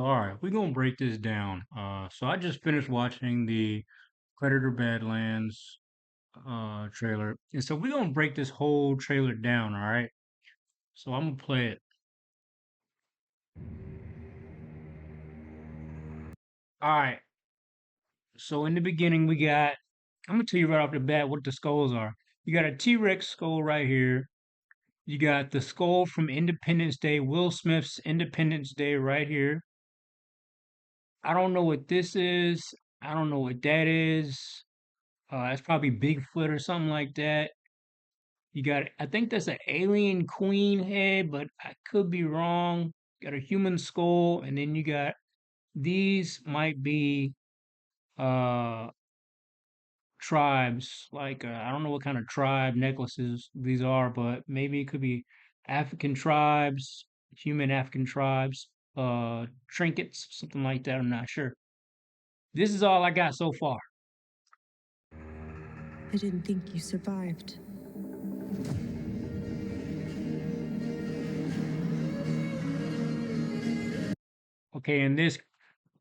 All right, we're gonna break this down. So I just finished watching the Predator Badlands trailer, and so we're gonna break this whole trailer down. All right, so I'm gonna play it. All right, so in the beginning we got. I'm gonna tell you right off the bat what the skulls are. You got a T-Rex skull right here. You got the skull from Independence Day, Will Smith's Independence Day right here. I don't know what this is. I don't know what that is. It's probably Bigfoot or something like that. You got, I think that's an alien queen head, but I could be wrong. Got a human skull, and then you got these might be uh tribes. Like I don't know what kind of tribe necklaces these are, but maybe it could be African tribes, human African tribes, trinkets, something like that. I'm not sure. This is all I got so far. I didn't think you survived. Okay, and this,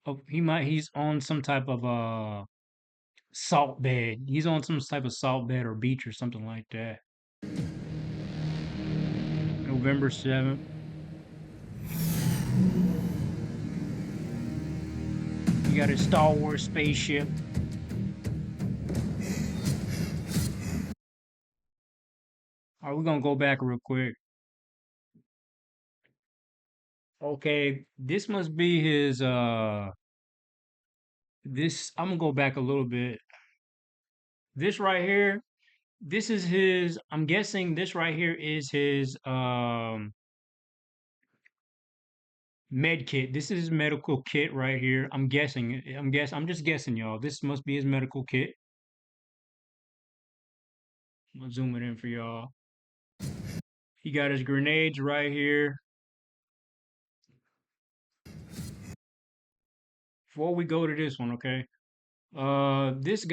oh, he's on some type of salt bed. He's on some type of salt bed or beach or something like that. November 7th. You got a Star Wars spaceship. All right, we're gonna go back real quick. Okay, this must be his this I'm gonna go back a little bit. This right here, this is his, I'm guessing this right here is his med kit. This is his medical kit right here. I'm just guessing, y'all. This must be his medical kit. I'm gonna zoom it in for y'all. He got his grenades right here. Before we go to this one, okay? This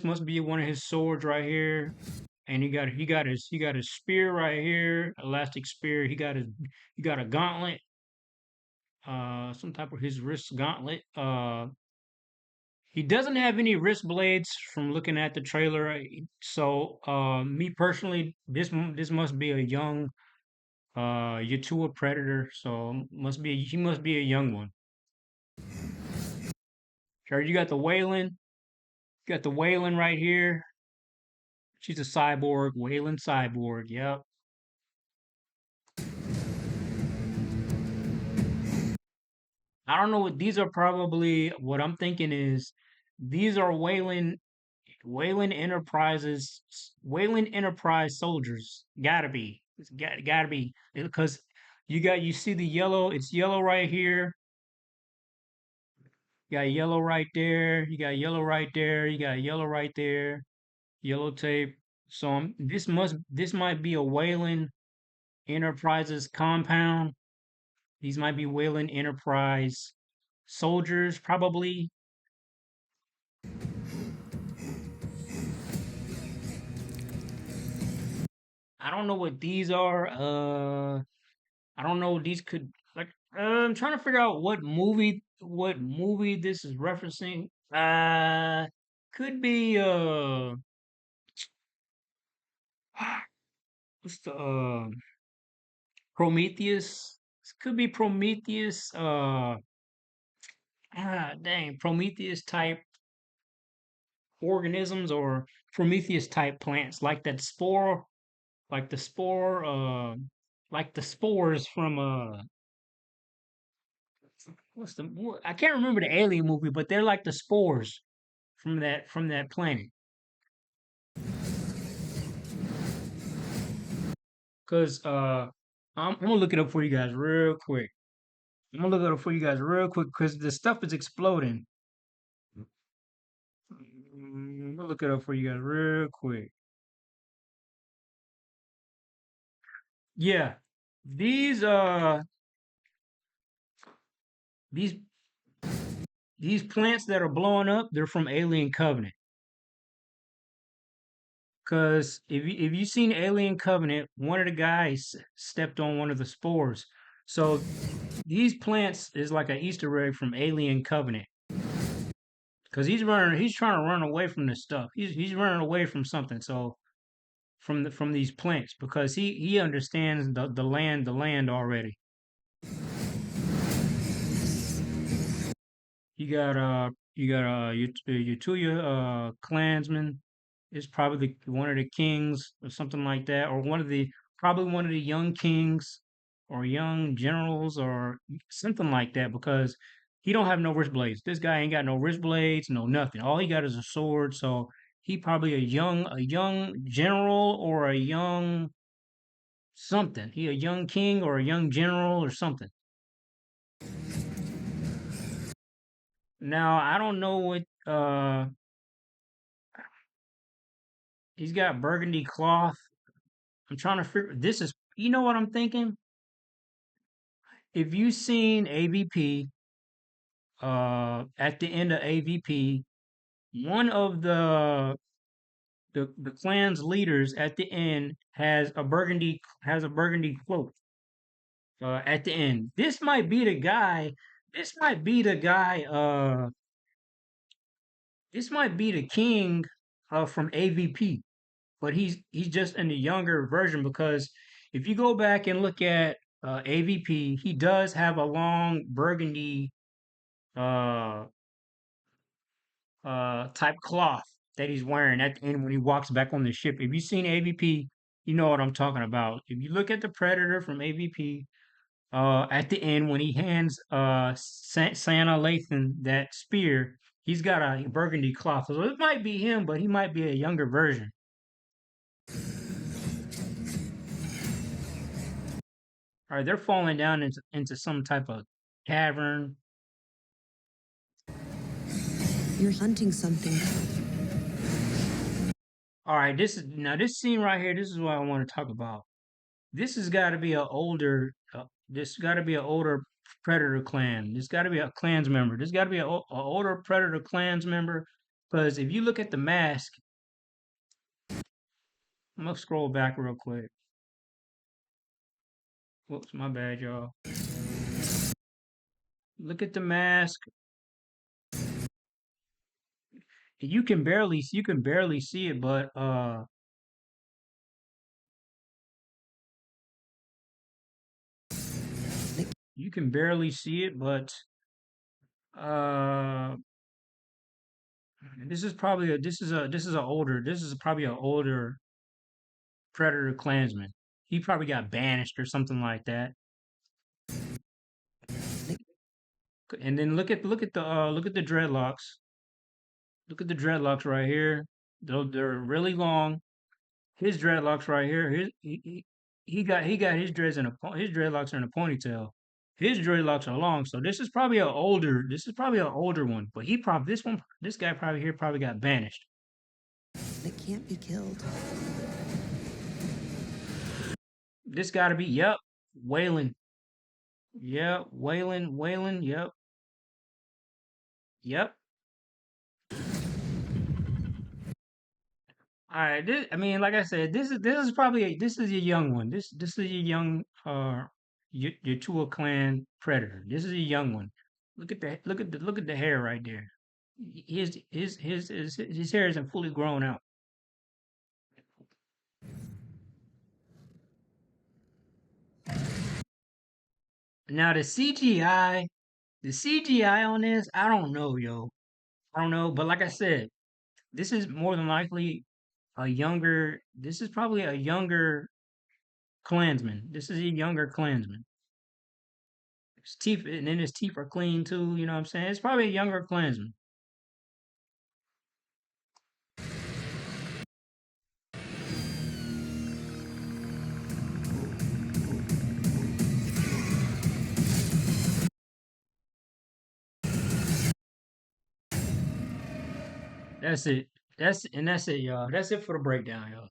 must be one of his swords right here. And he got his spear right here, elastic spear. He got a gauntlet, some type of his wrist gauntlet. He doesn't have any wrist blades from looking at the trailer. So, me personally, this must be a young Yatua Predator. So he must be a young one. Sure, you got the Wayland. You got the Wayland right here. She's a cyborg, Wayland cyborg. Yep. I don't know what these are. Probably what I'm thinking is these are Wayland Enterprises, Wayland Enterprise soldiers. Gotta be. Gotta be because you see the yellow. It's yellow right here. You got yellow right there. You got yellow right there. You got yellow right there. Yellow tape. So this might be a Wayland Enterprises compound. These might be Wayland Enterprise soldiers, probably. I don't know what these are. I don't know. These could like. I'm trying to figure out what movie this is referencing. Could be what's the Prometheus? This could be Prometheus. Dang, Prometheus type organisms or Prometheus type plants, like the spore, like the spores from I can't remember the alien movie, but they're like the spores from that planet. Cause I'm gonna look it up for you guys real quick. I'm gonna look it up for you guys real quick because the stuff is exploding. I'm gonna look it up for you guys real quick. Yeah, these uh these these plants that are blowing up, they're from Alien Covenant. Cause if you seen Alien Covenant, one of the guys stepped on one of the spores. So these plants is like an Easter egg from Alien Covenant because he's trying to run away from this stuff. He's running away from something. So from these plants because he understands the land already. You got your two of your clansmen is probably one of the kings or something like that, or probably one of the young kings or young generals or something like that because he don't have no wrist blades. This guy ain't got no wrist blades, no nothing. All he got is a sword. So he probably a young general or a young something. He a young king or a young general or something. Now I don't know what he's got burgundy cloth. I'm trying to figure this is you know what I'm thinking? If you seen AVP at the end of AVP, one of the clan's leaders at the end has a burgundy cloak at the end. This might be the guy this might be the king from AVP, but he's just in the younger version because if you go back and look at AVP, he does have a long burgundy uh type cloth that he's wearing at the end when he walks back on the ship. If you've seen AVP, you know what I'm talking about. If you look at the Predator from AVP, at the end when he hands Santa Lathan that spear, he's got a burgundy cloth. So it might be him, but he might be a younger version. All right, they're falling down into some type of cavern. You're hunting something. All right, this scene right here. This is what I want to talk about. This has got to be an older. This got to be an older Predator clan. This got to be a clans member. This got to be a older Predator clans member. Because if you look at the mask, I'm gonna scroll back real quick. Whoops, my bad, y'all. Look at the mask. You can barely see it, but Like, you can barely see it, but uh this is probably an older Predator clansman. He probably got banished or something like that. like, And then look at the dreadlocks. Look at the dreadlocks right here. They're really long. His dreadlocks right here. He got his his dreadlocks are in a ponytail. His dreadlocks are long, so this is probably an older one. But this guy probably here probably got banished. that can't be killed. This got to be Waylon. Yep, Waylon. Yep. All right. I mean, like I said, this is a young one. This is a young your Tua clan predator. This is a young one. Look at the hair right there. His hair isn't fully grown out. Now the CGI on this, I don't know, yo. I don't know, but like I said, this is more than likely a younger. This is probably a younger Klansman. This is a younger Klansman. His teeth, and then his teeth are clean too. You know what I'm saying? It's probably a younger Klansman. That's it. That's it, y'all. That's it for the breakdown, y'all.